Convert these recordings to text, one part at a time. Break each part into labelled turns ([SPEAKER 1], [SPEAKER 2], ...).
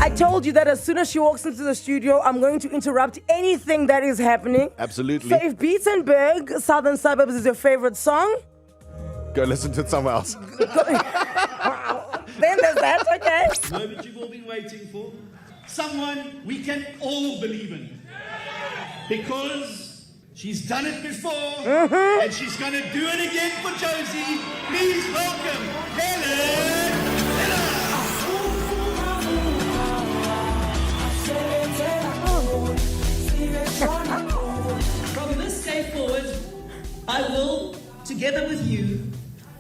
[SPEAKER 1] I told you that as soon as she walks into the studio, I'm going to interrupt anything that is happening.
[SPEAKER 2] Absolutely.
[SPEAKER 1] So if Beatenberg, Southern Suburbs is your favorite song,
[SPEAKER 2] Go listen to it somewhere else.
[SPEAKER 1] then there's that, okay?
[SPEAKER 3] The moment you've all been waiting for. Someone we can all believe in. Because she's done it before, and she's going to do it again for Josie. Please welcome Helen Zille.
[SPEAKER 4] From this day forward, I will, together with you,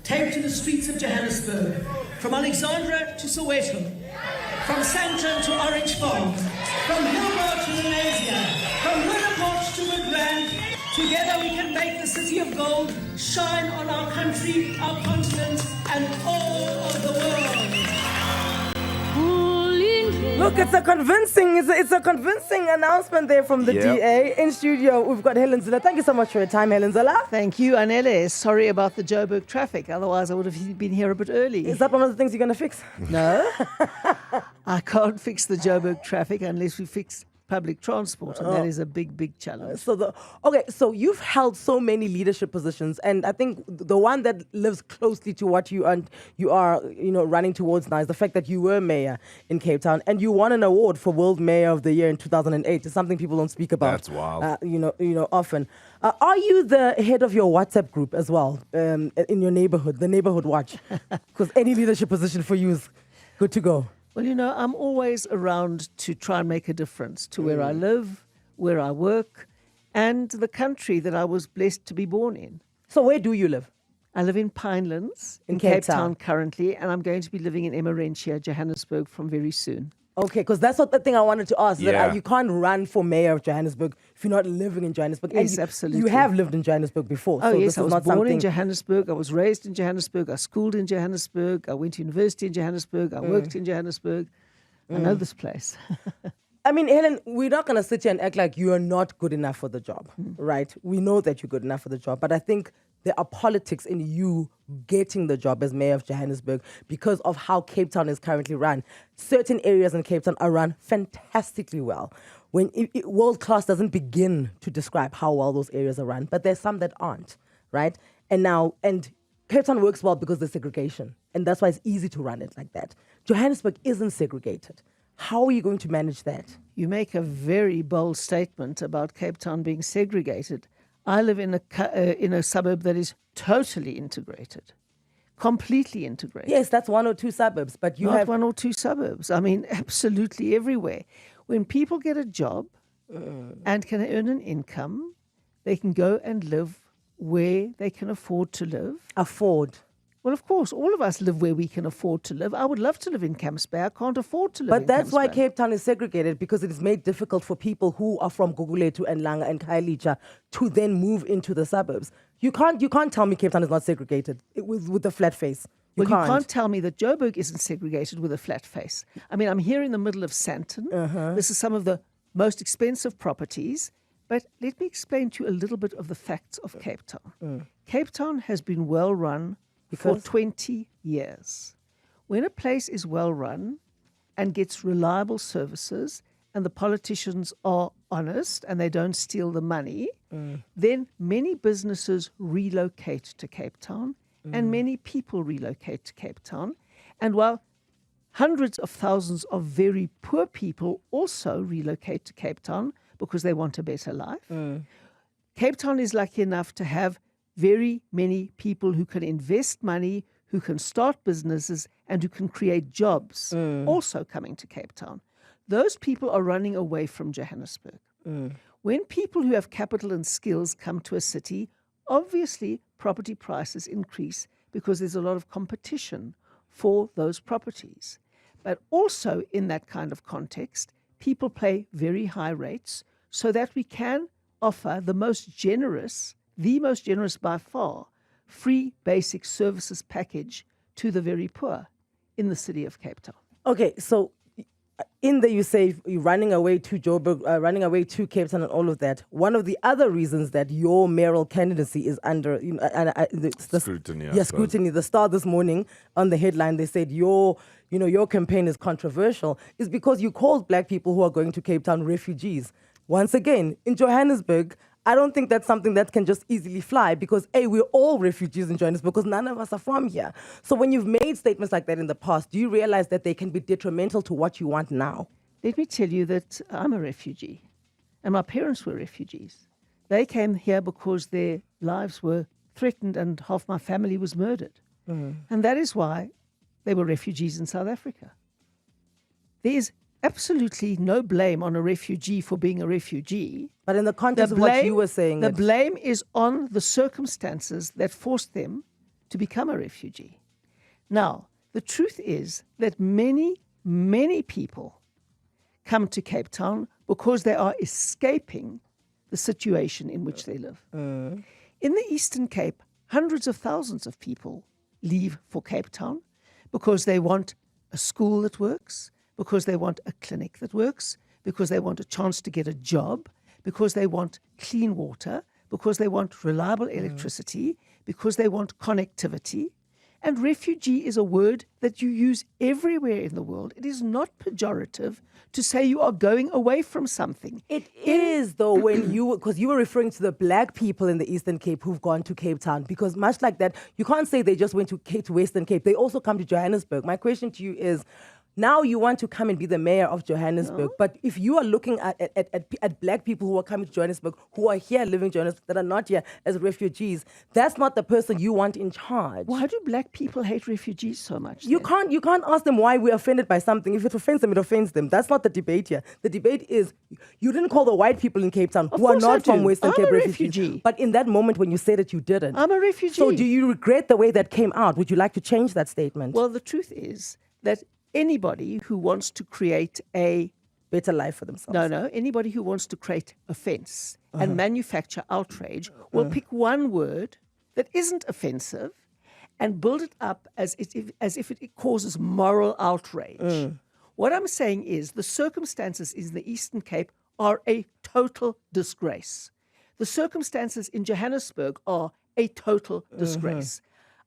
[SPEAKER 4] take to the streets of Johannesburg, from Alexandra to Soweto, from Sandton to Orange Farm, from Hillbrow to Lenasia, from Winnipeg to Midrand. Together we can make the city of gold shine on our country, our continent, and all of the world.
[SPEAKER 1] Look, it's a convincing announcement there from the DA. In studio, we've got Helen Zille. Thank you so much for your time, Helen Zille.
[SPEAKER 5] Thank you, Anele. Sorry about the Joburg traffic. Otherwise, I would have been here a bit early.
[SPEAKER 1] Is that one of the things you're going to fix?
[SPEAKER 5] No. I can't fix the Joburg traffic unless we fix public transport, and that is a big challenge.
[SPEAKER 1] So you've held so many leadership positions, and I think the one that lives closely to what you are running towards now is the fact that you were mayor in Cape Town, and you won an award for World Mayor of the Year in 2008. It's something people don't speak about.
[SPEAKER 2] That's wild.
[SPEAKER 1] Often. Are you the head of your WhatsApp group as well in your neighborhood, the Neighborhood Watch? Because any leadership position for you is good to go.
[SPEAKER 5] Well, I'm always around to try and make a difference to where I live, where I work, and the country that I was blessed to be born in.
[SPEAKER 1] So where do you live?
[SPEAKER 5] I live in Pinelands
[SPEAKER 1] In
[SPEAKER 5] in
[SPEAKER 1] Cape
[SPEAKER 5] Cape
[SPEAKER 1] Town.
[SPEAKER 5] Town currently, and I'm going to be living in Emerentia, Johannesburg from very soon.
[SPEAKER 1] Okay, because that's what the thing I wanted to ask.
[SPEAKER 2] Yeah.
[SPEAKER 1] That you can't run for mayor of Johannesburg if you're not living in Johannesburg. And
[SPEAKER 5] Yes,
[SPEAKER 1] you,
[SPEAKER 5] absolutely.
[SPEAKER 1] You have lived in Johannesburg before.
[SPEAKER 5] Oh,
[SPEAKER 1] so
[SPEAKER 5] yes,
[SPEAKER 1] this
[SPEAKER 5] I
[SPEAKER 1] is
[SPEAKER 5] was
[SPEAKER 1] not
[SPEAKER 5] born
[SPEAKER 1] something.
[SPEAKER 5] in Johannesburg. I was raised in Johannesburg. I schooled in Johannesburg. I went to university in Johannesburg. I worked in Johannesburg. I know this place.
[SPEAKER 1] I mean, Helen, we're not going to sit here and act like you are not good enough for the job, right? We know that you're good enough for the job, but I think there are politics in you getting the job as mayor of Johannesburg because of how Cape Town is currently run. Certain areas in Cape Town are run fantastically well. When world class doesn't begin to describe how well those areas are run, but there's some that aren't, right? And Cape Town works well because there's segregation, and that's why it's easy to run it like that. Johannesburg isn't segregated. How are you going to manage that?
[SPEAKER 5] You make a very bold statement about Cape Town being segregated. I live in a suburb that is totally integrated, completely integrated.
[SPEAKER 1] Yes, that's one or two suburbs, but you
[SPEAKER 5] Not
[SPEAKER 1] have...
[SPEAKER 5] one or two suburbs. I mean, absolutely everywhere. When people get a job and can earn an income, they can go and live where they can afford to live.
[SPEAKER 1] Afford.
[SPEAKER 5] Well, of course, all of us live where we can afford to live. I would love to live in Camps Bay. I can't afford to live in
[SPEAKER 1] But that's
[SPEAKER 5] Camps
[SPEAKER 1] why
[SPEAKER 5] Bay.
[SPEAKER 1] Cape Town is segregated, because it is made difficult for people who are from Gugulethu and Langa and Khayelitsha to then move into the suburbs. You can't tell me Cape Town is not segregated with a flat face.
[SPEAKER 5] You can't tell me that Joburg isn't segregated with a flat face. I mean, I'm here in the middle of Sandton. This is some of the most expensive properties. But let me explain to you a little bit of the facts of Cape Town. Cape Town has been well run for 20 years. When a place is well run and gets reliable services and the politicians are honest and they don't steal the money, then many businesses relocate to Cape Town and many people relocate to Cape Town. And while hundreds of thousands of very poor people also relocate to Cape Town because they want a better life, Cape Town is lucky enough to have very many people who can invest money, who can start businesses, and who can create jobs also coming to Cape Town. Those people are running away from Johannesburg. When people who have capital and skills come to a city, obviously property prices increase because there's a lot of competition for those properties. But also in that kind of context, people pay very high rates so that we can offer the most generous by far, free basic services package to the very poor in the city of Cape Town.
[SPEAKER 1] Okay, so in there you say you're running away to Joburg, running away to Cape Town and all of that. One of the other reasons that your mayoral candidacy is under
[SPEAKER 2] Scrutiny, I
[SPEAKER 1] Yeah,
[SPEAKER 2] suppose.
[SPEAKER 1] scrutiny. The Star this morning on the headline, they said your campaign is controversial is because you called black people who are going to Cape Town refugees. Once again, in Johannesburg, I don't think that's something that can just easily fly because, A, we're all refugees in Johannesburg because none of us are from here. So when you've made statements like that in the past, do you realize that they can be detrimental to what you want now?
[SPEAKER 5] Let me tell you that I'm a refugee, and my parents were refugees. They came here because their lives were threatened and half my family was murdered. And that is why they were refugees in South Africa. There is absolutely no blame on a refugee for being a refugee.
[SPEAKER 1] But in the context of what you were saying...
[SPEAKER 5] The blame is on the circumstances that forced them to become a refugee. Now, the truth is that many, many people come to Cape Town because they are escaping the situation in which they live. In the Eastern Cape, hundreds of thousands of people leave for Cape Town because they want a school that works, because they want a clinic that works, because they want a chance to get a job, because they want clean water, because they want reliable electricity, because they want connectivity. And refugee is a word that you use everywhere in the world. It is not pejorative to say you are going away from something.
[SPEAKER 1] It is, though, because you were referring to the black people in the Eastern Cape who've gone to Cape Town, because much like that, you can't say they just went to Western Cape. They also come to Johannesburg. My question to you is, now you want to come and be the mayor of Johannesburg, but if you are looking at black people who are coming to Johannesburg, who are here living in Johannesburg, that are not here as refugees, that's not the person you want in charge.
[SPEAKER 5] Why do black people hate refugees so much?
[SPEAKER 1] You can't ask them why we're offended by something. If it offends them, it offends them. That's not the debate here. The debate is you didn't call the white people in Cape Town who are not from Western Cape refugees.
[SPEAKER 5] Refugee.
[SPEAKER 1] But in that moment when you said it, you didn't.
[SPEAKER 5] I'm a refugee.
[SPEAKER 1] So do you regret the way that came out? Would you like to change that statement?
[SPEAKER 5] Well, the truth is that anybody who wants to create a
[SPEAKER 1] better life for themselves.
[SPEAKER 5] Anybody who wants to create offense and manufacture outrage will pick one word that isn't offensive and build it up as if it causes moral outrage. What I'm saying is the circumstances in the Eastern Cape are a total disgrace. The circumstances in Johannesburg are a total disgrace.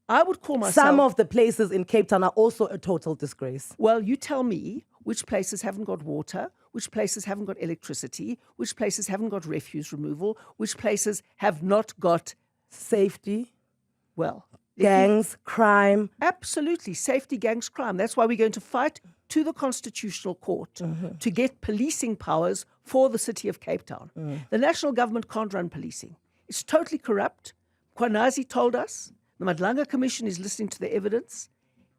[SPEAKER 5] I would call myself...
[SPEAKER 1] Some of the places in Cape Town are also a total disgrace.
[SPEAKER 5] Well, you tell me which places haven't got water, which places haven't got electricity, which places haven't got refuse removal, which places have not got...
[SPEAKER 1] Safety.
[SPEAKER 5] Well...
[SPEAKER 1] Gangs, crime.
[SPEAKER 5] Absolutely. Safety, gangs, crime. That's why we're going to fight to the Constitutional Court to get policing powers for the city of Cape Town. The national government can't run policing. It's totally corrupt. Kwanazi told us. The Madlanga Commission is listening to the evidence.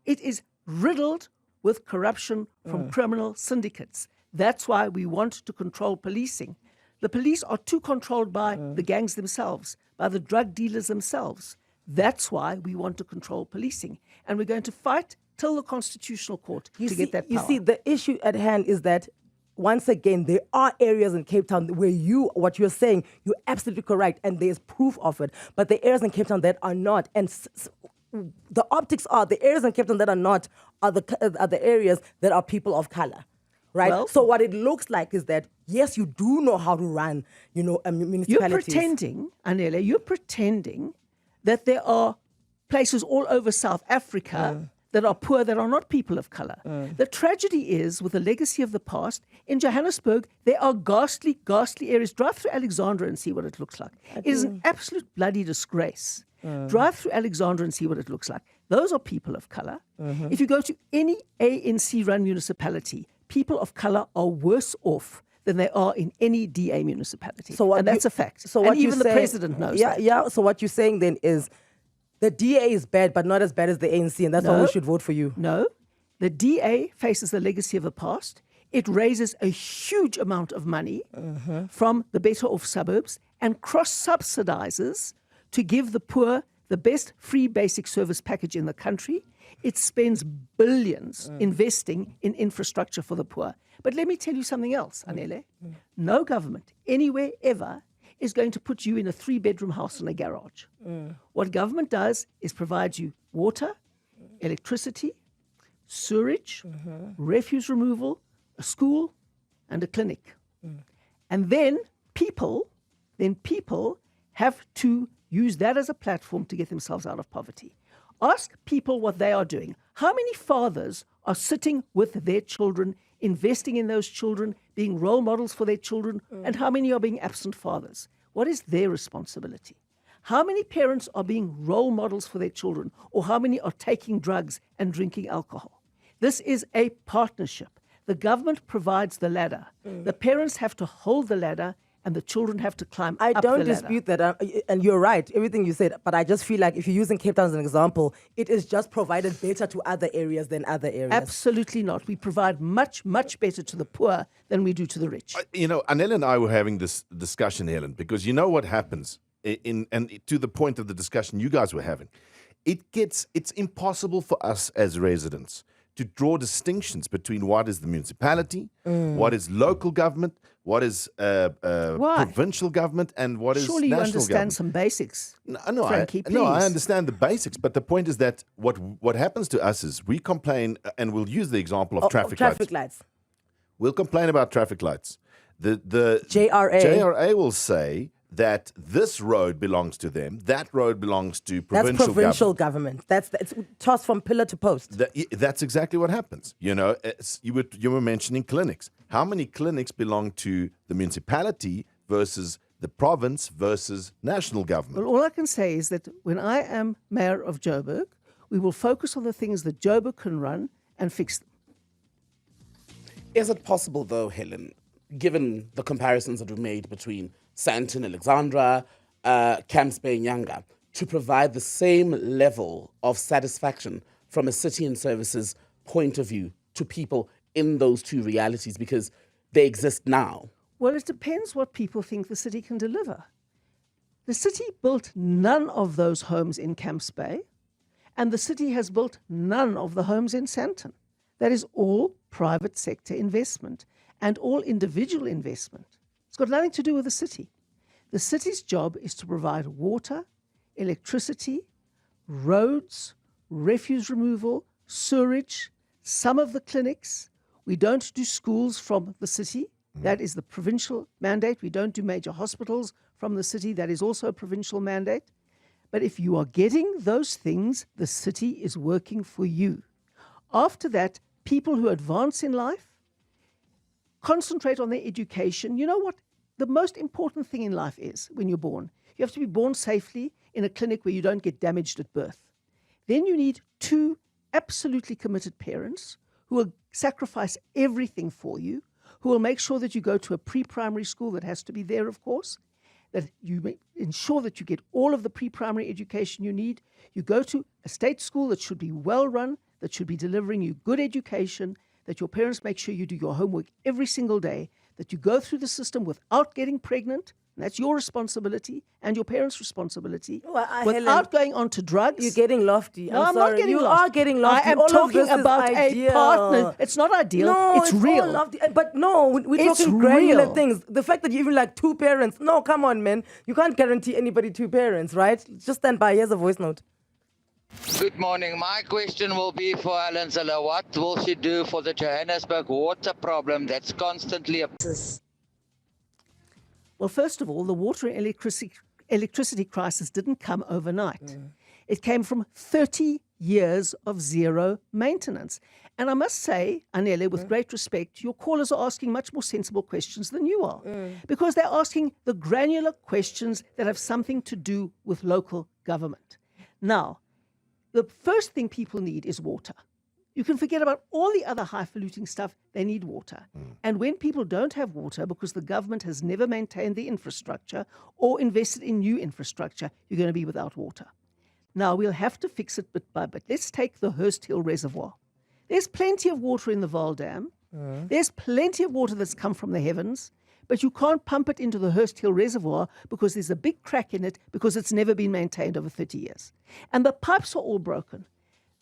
[SPEAKER 5] It is riddled with corruption from criminal syndicates. That's why we want to control policing. The police are too controlled by the gangs themselves, by the drug dealers themselves. That's why we want to control policing. And we're going to fight till the Constitutional Court to get that power.
[SPEAKER 1] You see, the issue at hand is that once again, there are areas in Cape Town where what you're saying, you're absolutely correct, and there's proof of it. But the areas in Cape Town that are not, and the optics are, the areas in Cape Town that are not are the areas that are people of color, right?
[SPEAKER 5] Well,
[SPEAKER 1] so what it looks like is that, yes, you do know how to run, municipalities.
[SPEAKER 5] You're pretending, Anele, that there are places all over South Africa that are poor, that are not people of color. The tragedy is, with the legacy of the past, in Johannesburg, there are ghastly, ghastly areas. Drive through Alexandra and see what it looks like. It is an absolute bloody disgrace. Drive through Alexandra and see what it looks like. Those are people of color. If you go to any ANC-run municipality, people of color are worse off than they are in any DA municipality. And that's a fact.
[SPEAKER 1] So
[SPEAKER 5] and even the president knows that.
[SPEAKER 1] Yeah, so what you're saying then is, the DA is bad, but not as bad as the ANC, and that's why we should vote for you.
[SPEAKER 5] No. The DA faces the legacy of the past. It raises a huge amount of money from the better off suburbs and cross-subsidizes to give the poor the best free basic service package in the country. It spends billions investing in infrastructure for the poor. But let me tell you something else, Anele. No government anywhere ever is going to put you in a 3-bedroom house in a garage. What government does is provides you water, electricity, sewerage, refuse removal, a school, and a clinic. And then people have to use that as a platform to get themselves out of poverty. Ask people what they are doing. How many fathers are sitting with their children, investing in those children, being role models for their children, and how many are being absent fathers? What is their responsibility? How many parents are being role models for their children, or how many are taking drugs and drinking alcohol? This is a partnership. The government provides the ladder. The parents have to hold the ladder, and the children have to climb
[SPEAKER 1] I
[SPEAKER 5] up
[SPEAKER 1] don't
[SPEAKER 5] the ladder.
[SPEAKER 1] dispute that, and you're right, everything you said, but I just feel like if you're using Cape Town as an example, it is just provided better to other areas than other areas.
[SPEAKER 5] Absolutely not. We provide much, much better to the poor than we do to the rich.
[SPEAKER 2] Anele and I were having this discussion, Helen, because you know what happens, and to the point of the discussion you guys were having, it's impossible for us as residents to draw distinctions between what is the municipality, what is local government, what is provincial government, and what is
[SPEAKER 5] Surely
[SPEAKER 2] national
[SPEAKER 5] you understand
[SPEAKER 2] government.
[SPEAKER 5] some basics.
[SPEAKER 2] No,
[SPEAKER 5] Frankie,
[SPEAKER 2] I
[SPEAKER 5] please.
[SPEAKER 2] understand the basics, but the point is that what happens to us is we complain, and we'll use the example of traffic lights. We'll complain about traffic lights. The JRA will say that this road belongs to them, that road belongs to provincial
[SPEAKER 1] That's provincial government. It's tossed from pillar to post.
[SPEAKER 2] That's exactly what happens. You were mentioning clinics. How many clinics belong to the municipality versus the province versus national government?
[SPEAKER 5] Well, all I can say is that when I am mayor of Joburg, we will focus on the things that Joburg can run and fix them.
[SPEAKER 6] Is it possible, though, Helen, given the comparisons that we've made between Sandton, Alexandra, Camps Bay, Nyanga, to provide the same level of satisfaction from a city and services point of view to people in those two realities, because they exist now?
[SPEAKER 5] Well, it depends what people think the city can deliver. The city built none of those homes in Camps Bay, and the city has built none of the homes in Sandton. That is all private sector investment and all individual investment. It's got nothing to do with the city. The city's job is to provide water, electricity, roads, refuse removal, sewerage, some of the clinics. We don't do schools from the city. That is the provincial mandate. We don't do major hospitals from the city. That is also a provincial mandate. But if you are getting those things, the city is working for you. After that, people who advance in life concentrate on their education. You know what the most important thing in life is when you're born? You have to be born safely in a clinic where you don't get damaged at birth. Then you need 2 absolutely committed parents who will sacrifice everything for you, who will make sure that you go to a pre-primary school that has to be there, of course, that you ensure that you get all of the pre-primary education you need. You go to a state school that should be well run, that should be delivering you good education, that your parents make sure you do your homework every single day, that you go through the system without getting pregnant, and that's your responsibility and your parents' responsibility, without
[SPEAKER 1] Helen,
[SPEAKER 5] going on to drugs.
[SPEAKER 1] You're getting lofty.
[SPEAKER 5] No, I'm
[SPEAKER 1] sorry.
[SPEAKER 5] not getting
[SPEAKER 1] you
[SPEAKER 5] lofty.
[SPEAKER 1] are getting lofty.
[SPEAKER 5] I am
[SPEAKER 1] All of
[SPEAKER 5] talking
[SPEAKER 1] this is
[SPEAKER 5] about
[SPEAKER 1] ideal.
[SPEAKER 5] a partner. It's not ideal.
[SPEAKER 1] No,
[SPEAKER 5] it's real.
[SPEAKER 1] all lofty. But no, we're
[SPEAKER 5] It's
[SPEAKER 1] talking granular
[SPEAKER 5] real.
[SPEAKER 1] things. The fact that you even like 2 parents. No, come on, man. You can't guarantee anybody 2 parents, right? Just stand by. Here's a voice note.
[SPEAKER 7] Good morning. My question will be for Helen Zille. What will she do for the Johannesburg water problem that's constantly
[SPEAKER 5] Well, first of all, the water and electricity crisis didn't come overnight. It came from 30 years of zero maintenance. And I must say, Anele, with great respect, your callers are asking much more sensible questions than you are, because they're asking the granular questions that have something to do with local government. Now, the first thing people need is water. You can forget about all the other highfalutin stuff. They need water. And when people don't have water because the government has never maintained the infrastructure or invested in new infrastructure, you're going to be without water. Now, we'll have to fix it bit by bit. Let's take the Hurst Hill Reservoir. There's plenty of water in the Vaal Dam. There's plenty of water that's come from the heavens, but you can't pump it into the Hurst Hill Reservoir because there's a big crack in it because it's never been maintained over 30 years. And the pipes are all broken.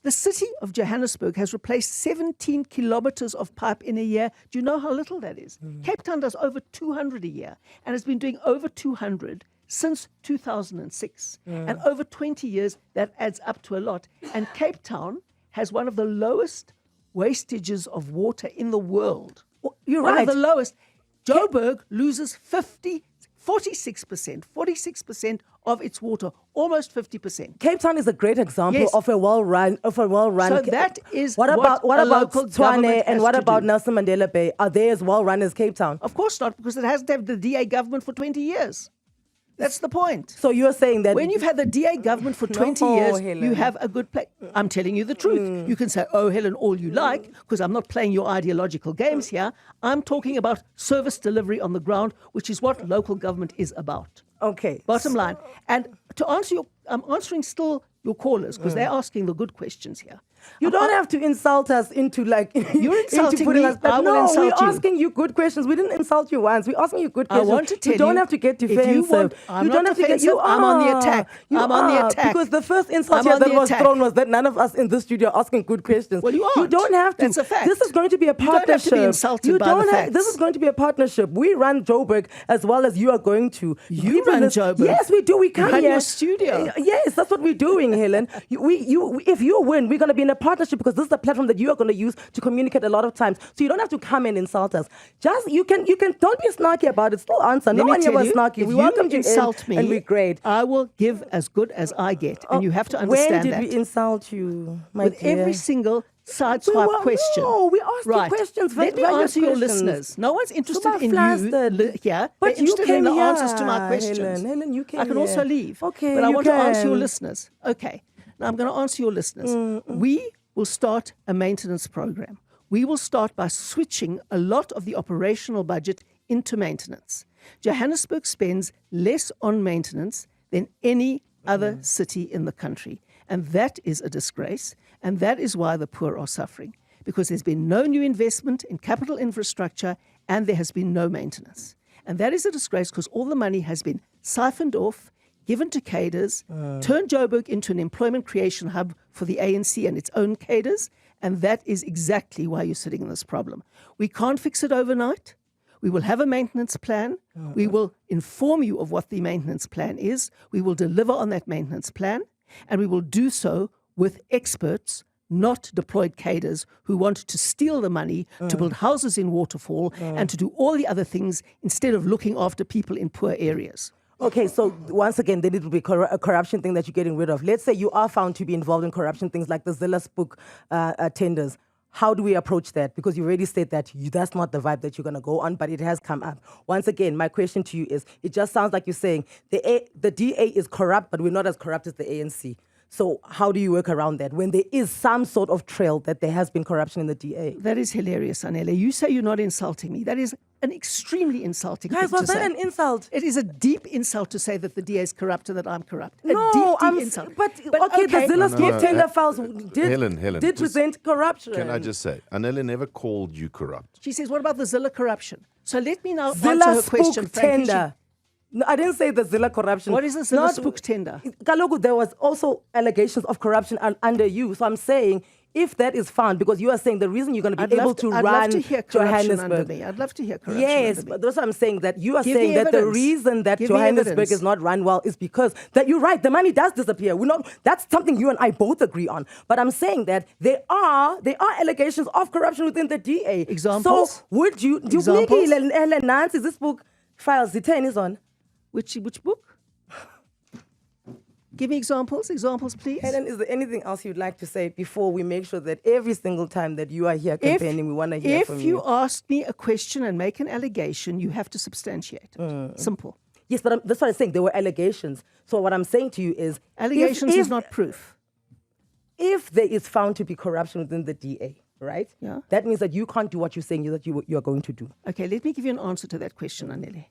[SPEAKER 5] The city of Johannesburg has replaced 17 kilometers of pipe in a year. Do you know how little that is? Cape Town does over 200 a year and has been doing over 200 since 2006. And over 20 years, that adds up to a lot. And Cape Town has one of the lowest wastages of water in the world.
[SPEAKER 1] You're
[SPEAKER 5] one
[SPEAKER 1] right.
[SPEAKER 5] of the lowest. Joburg loses 46% of its water, almost 50%.
[SPEAKER 1] Cape Town is a great example
[SPEAKER 5] Yes.
[SPEAKER 1] of a well-run.
[SPEAKER 5] So that is
[SPEAKER 1] what
[SPEAKER 5] what
[SPEAKER 1] about
[SPEAKER 5] a local
[SPEAKER 1] Tshwane
[SPEAKER 5] government
[SPEAKER 1] and
[SPEAKER 5] has
[SPEAKER 1] what
[SPEAKER 5] to
[SPEAKER 1] about
[SPEAKER 5] do.
[SPEAKER 1] Nelson Mandela Bay? Are they as well-run as Cape Town?
[SPEAKER 5] Of course not, because it hasn't had the DA government for 20 years. That's the point.
[SPEAKER 1] So you're saying that
[SPEAKER 5] When you've had the DA government for 20
[SPEAKER 1] No,
[SPEAKER 5] years,
[SPEAKER 1] Helen.
[SPEAKER 5] you have a good play. I'm telling you the truth. You can say, oh, Helen, all you like, because I'm not playing your ideological games here. I'm talking about service delivery on the ground, which is what local government is about.
[SPEAKER 1] okay.
[SPEAKER 5] Bottom line. And to answer I'm answering still your callers, because they're asking the good questions here.
[SPEAKER 1] You don't have to insult us into like
[SPEAKER 5] You're insulting
[SPEAKER 1] into putting
[SPEAKER 5] me,
[SPEAKER 1] us back.
[SPEAKER 5] I will
[SPEAKER 1] No,
[SPEAKER 5] insult
[SPEAKER 1] we're
[SPEAKER 5] you.
[SPEAKER 1] asking you good questions. We didn't insult you once. We're asking you good
[SPEAKER 5] I
[SPEAKER 1] questions.
[SPEAKER 5] want to tell
[SPEAKER 1] you don't
[SPEAKER 5] you,
[SPEAKER 1] have to get
[SPEAKER 5] if you
[SPEAKER 1] defensive.
[SPEAKER 5] want- I'm
[SPEAKER 1] you
[SPEAKER 5] not
[SPEAKER 1] don't have to get.
[SPEAKER 5] defensive,
[SPEAKER 1] You
[SPEAKER 5] I'm on the
[SPEAKER 1] are.
[SPEAKER 5] attack.
[SPEAKER 1] You
[SPEAKER 5] I'm on the
[SPEAKER 1] are.
[SPEAKER 5] attack.
[SPEAKER 1] Because the first insult
[SPEAKER 5] I'm
[SPEAKER 1] here
[SPEAKER 5] on
[SPEAKER 1] that
[SPEAKER 5] the
[SPEAKER 1] was
[SPEAKER 5] attack.
[SPEAKER 1] thrown was that none of us in this studio are asking good questions.
[SPEAKER 5] Well, you
[SPEAKER 1] You
[SPEAKER 5] aren't.
[SPEAKER 1] don't have to.
[SPEAKER 5] That's a fact.
[SPEAKER 1] This is going to be a
[SPEAKER 5] You don't have to be
[SPEAKER 1] partnership.
[SPEAKER 5] insulted
[SPEAKER 1] You
[SPEAKER 5] by the
[SPEAKER 1] don't have.
[SPEAKER 5] facts.
[SPEAKER 1] This is going to be a partnership. We run Joburg as well as you are going to.
[SPEAKER 5] You
[SPEAKER 1] People
[SPEAKER 5] run
[SPEAKER 1] lis-
[SPEAKER 5] Joburg.
[SPEAKER 1] Yes, we do. We come
[SPEAKER 5] run
[SPEAKER 1] here.
[SPEAKER 5] your studio.
[SPEAKER 1] Yes, that's what we're doing, Helen. If you win, we're going to be in a partnership because this is the platform that you are going to use to communicate a lot of times. So you don't have to come and insult us. Just you can don't be snarky about it. Still answer.
[SPEAKER 5] Let
[SPEAKER 1] No
[SPEAKER 5] me
[SPEAKER 1] one here
[SPEAKER 5] tell
[SPEAKER 1] was
[SPEAKER 5] you,
[SPEAKER 1] snarky.
[SPEAKER 5] if
[SPEAKER 1] We
[SPEAKER 5] you
[SPEAKER 1] welcome you
[SPEAKER 5] insult
[SPEAKER 1] in
[SPEAKER 5] me,
[SPEAKER 1] and we're great.
[SPEAKER 5] I will give as good as I get, and you have to
[SPEAKER 1] When
[SPEAKER 5] understand
[SPEAKER 1] did
[SPEAKER 5] that.
[SPEAKER 1] we insult you, my
[SPEAKER 5] With
[SPEAKER 1] dear?
[SPEAKER 5] every single sideswipe question.
[SPEAKER 1] No, we asked you
[SPEAKER 5] right.
[SPEAKER 1] questions.
[SPEAKER 5] Let me
[SPEAKER 1] valid
[SPEAKER 5] answer your
[SPEAKER 1] questions.
[SPEAKER 5] listeners. No one's interested
[SPEAKER 1] Super
[SPEAKER 5] in
[SPEAKER 1] flustered.
[SPEAKER 5] you here.
[SPEAKER 1] But
[SPEAKER 5] They're
[SPEAKER 1] you
[SPEAKER 5] interested
[SPEAKER 1] came
[SPEAKER 5] in the
[SPEAKER 1] here,
[SPEAKER 5] answers to my questions.
[SPEAKER 1] Helen, you came
[SPEAKER 5] I can
[SPEAKER 1] here.
[SPEAKER 5] also leave.
[SPEAKER 1] Okay,
[SPEAKER 5] but I
[SPEAKER 1] you
[SPEAKER 5] want to answer your
[SPEAKER 1] can.
[SPEAKER 5] listeners. Okay. Now I'm going to answer your listeners. We will start a maintenance program. We will start by switching a lot of the operational budget into maintenance. Johannesburg spends less on maintenance than any other city in the country. And that is a disgrace. And that is why the poor are suffering. Because there's been no new investment in capital infrastructure and there has been no maintenance. And that is a disgrace because all the money has been siphoned off, given to cadres, turned Joburg into an employment creation hub for the ANC and its own cadres. And that is exactly why you're sitting in this problem. We can't fix it overnight. We will have a maintenance plan. We will inform you of what the maintenance plan is. We will deliver on that maintenance plan. And we will do so with experts, not deployed cadres who want to steal the money to build houses in Waterfall and to do all the other things instead of looking after people in poor areas.
[SPEAKER 1] Okay, so once again, then it will be a corruption thing that you're getting rid of. Let's say you are found to be involved in corruption things like the Zille Spook tenders. How do we approach that? Because you already said that that's not the vibe that you're going to go on, but it has come up. Once again, my question to you is, it just sounds like you're saying the DA is corrupt, but we're not as corrupt as the ANC. So how do you work around that when there is some sort of trail that there has been corruption in the DA?
[SPEAKER 5] That is hilarious, Anele. You say you're not insulting me. That is an extremely insulting
[SPEAKER 1] Guys,
[SPEAKER 5] thing
[SPEAKER 1] was
[SPEAKER 5] to
[SPEAKER 1] that
[SPEAKER 5] say.
[SPEAKER 1] an insult?
[SPEAKER 5] It is a deep insult to say that the DA is corrupt and that I'm corrupt. A
[SPEAKER 1] No,
[SPEAKER 5] deep insult.
[SPEAKER 1] But okay, the Zille Spook tender files
[SPEAKER 2] Helen,
[SPEAKER 1] did
[SPEAKER 2] just-
[SPEAKER 1] present corruption.
[SPEAKER 2] Can I just say, Anele never called you corrupt.
[SPEAKER 5] She says, what about the Zille corruption? So let me now answer
[SPEAKER 1] Zille
[SPEAKER 5] her question.
[SPEAKER 1] Spook
[SPEAKER 5] Frankly,
[SPEAKER 1] tender. No, I didn't say the Zille corruption.
[SPEAKER 5] What is the Zille Spook tender?
[SPEAKER 1] Kaloku, there was also allegations of corruption under you. So I'm saying, if that is found, because you are saying the reason you're going to be able to
[SPEAKER 5] I'd
[SPEAKER 1] run
[SPEAKER 5] love to hear corruption under
[SPEAKER 1] Johannesburg.
[SPEAKER 5] me. I'd love to hear corruption
[SPEAKER 1] Yes,
[SPEAKER 5] under me.
[SPEAKER 1] but that's what I'm saying, that you are
[SPEAKER 5] Give
[SPEAKER 1] saying
[SPEAKER 5] me
[SPEAKER 1] that the
[SPEAKER 5] evidence.
[SPEAKER 1] reason that
[SPEAKER 5] Give me
[SPEAKER 1] Johannesburg
[SPEAKER 5] evidence.
[SPEAKER 1] is not run well is because that you're right, the money does disappear. That's something you and I both agree on. But I'm saying that there are allegations of corruption within the DA.
[SPEAKER 5] Examples?
[SPEAKER 1] So would you
[SPEAKER 5] Examples?
[SPEAKER 1] Nancy, this book files the 10 is on.
[SPEAKER 5] Which book? Give me examples, please.
[SPEAKER 1] Helen, is there anything else you'd like to say before we make sure that every single time that you are here campaigning, we want to hear from you?
[SPEAKER 5] If you ask me a question and make an allegation, you have to substantiate it. Simple.
[SPEAKER 1] Yes, but that's what I'm saying. There were allegations. So what I'm saying to you is...
[SPEAKER 5] Allegations
[SPEAKER 1] if
[SPEAKER 5] is not proof.
[SPEAKER 1] If there is found to be corruption within the DA, right?
[SPEAKER 5] Yeah.
[SPEAKER 1] That means that you can't do what you're saying that you are going to do.
[SPEAKER 5] Okay, let me give you an answer to that question, Anele.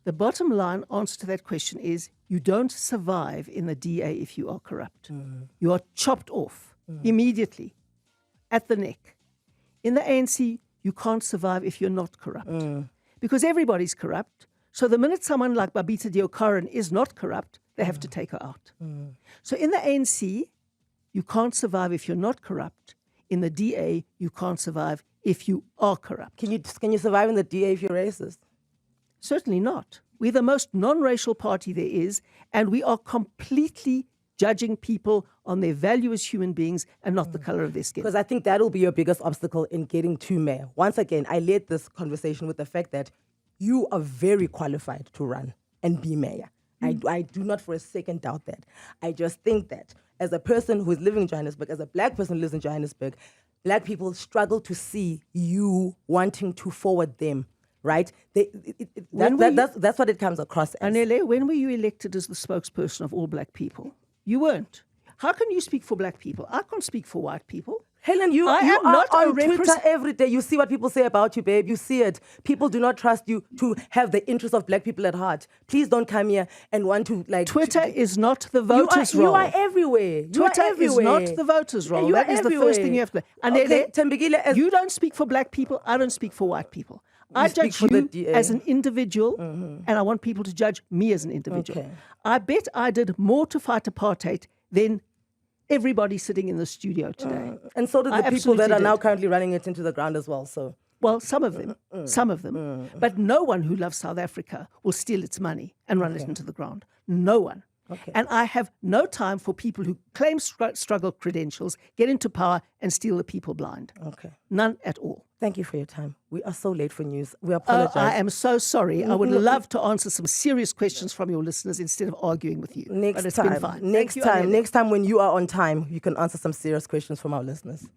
[SPEAKER 5] The bottom line answer to that question is you don't survive in the DA if you are corrupt. You are chopped off immediately at the neck. In the ANC, you can't survive if you're not corrupt because everybody's corrupt. So the minute someone like Babita Deokaran is not corrupt, they have to take her out. So in the ANC, you can't survive if you're not corrupt. In the DA, you can't survive if you are corrupt.
[SPEAKER 1] Can you survive in the DA if you're racist?
[SPEAKER 5] Certainly not. We're the most non-racial party there is, and we are completely judging people on their value as human beings and not the color of their skin.
[SPEAKER 1] Because I think that will be your biggest obstacle in getting to mayor. Once again, I led this conversation with the fact that you are very qualified to run and be mayor. I do not for a second doubt that. I just think that as a person who is living in Johannesburg, as a black person who lives in Johannesburg, black people struggle to see you wanting to forward them, right? That's what it comes across as.
[SPEAKER 5] Anele, when were you elected as the spokesperson of all black people? You weren't. How can you speak for black people? I can't speak for white people.
[SPEAKER 1] Helen, you
[SPEAKER 5] I am
[SPEAKER 1] are
[SPEAKER 5] not
[SPEAKER 1] on
[SPEAKER 5] a
[SPEAKER 1] Twitter every day. You see what people say about you, babe. You see it. People do not trust you to have the interests of black people at heart. Please don't come here and want to like...
[SPEAKER 5] Twitter is not the voters' role.
[SPEAKER 1] You are everywhere.
[SPEAKER 5] Twitter is not the voters' role.
[SPEAKER 1] You
[SPEAKER 5] that
[SPEAKER 1] are
[SPEAKER 5] is the first thing you have to... Anele,
[SPEAKER 1] Okay, Thembekile,
[SPEAKER 5] you don't speak for black people. I don't speak for white people. I
[SPEAKER 1] speak
[SPEAKER 5] judge
[SPEAKER 1] for the
[SPEAKER 5] you
[SPEAKER 1] DA.
[SPEAKER 5] as an individual, and I want people to judge me as an individual.
[SPEAKER 1] Okay.
[SPEAKER 5] I bet I did more to fight apartheid than everybody sitting in the studio today.
[SPEAKER 1] and so did
[SPEAKER 5] I
[SPEAKER 1] the people that
[SPEAKER 5] absolutely
[SPEAKER 1] are now
[SPEAKER 5] did.
[SPEAKER 1] currently running it into the ground as well. So
[SPEAKER 5] Well, some of them. But no one who loves South Africa will steal its money and run it into the ground. No one.
[SPEAKER 1] Okay.
[SPEAKER 5] And I have no time for people who claim struggle credentials, get into power and steal the people blind.
[SPEAKER 1] Okay.
[SPEAKER 5] None at all.
[SPEAKER 1] Thank you for your time. We are so late for news. We apologize.
[SPEAKER 5] I am so sorry. I would love to answer some serious questions from your listeners instead of arguing with you.
[SPEAKER 1] Next
[SPEAKER 5] but it's
[SPEAKER 1] time.
[SPEAKER 5] been fine.
[SPEAKER 1] Next
[SPEAKER 5] Thank you,
[SPEAKER 1] time.
[SPEAKER 5] Anele.
[SPEAKER 1] Next time when you are on time, you can answer some serious questions from our listeners.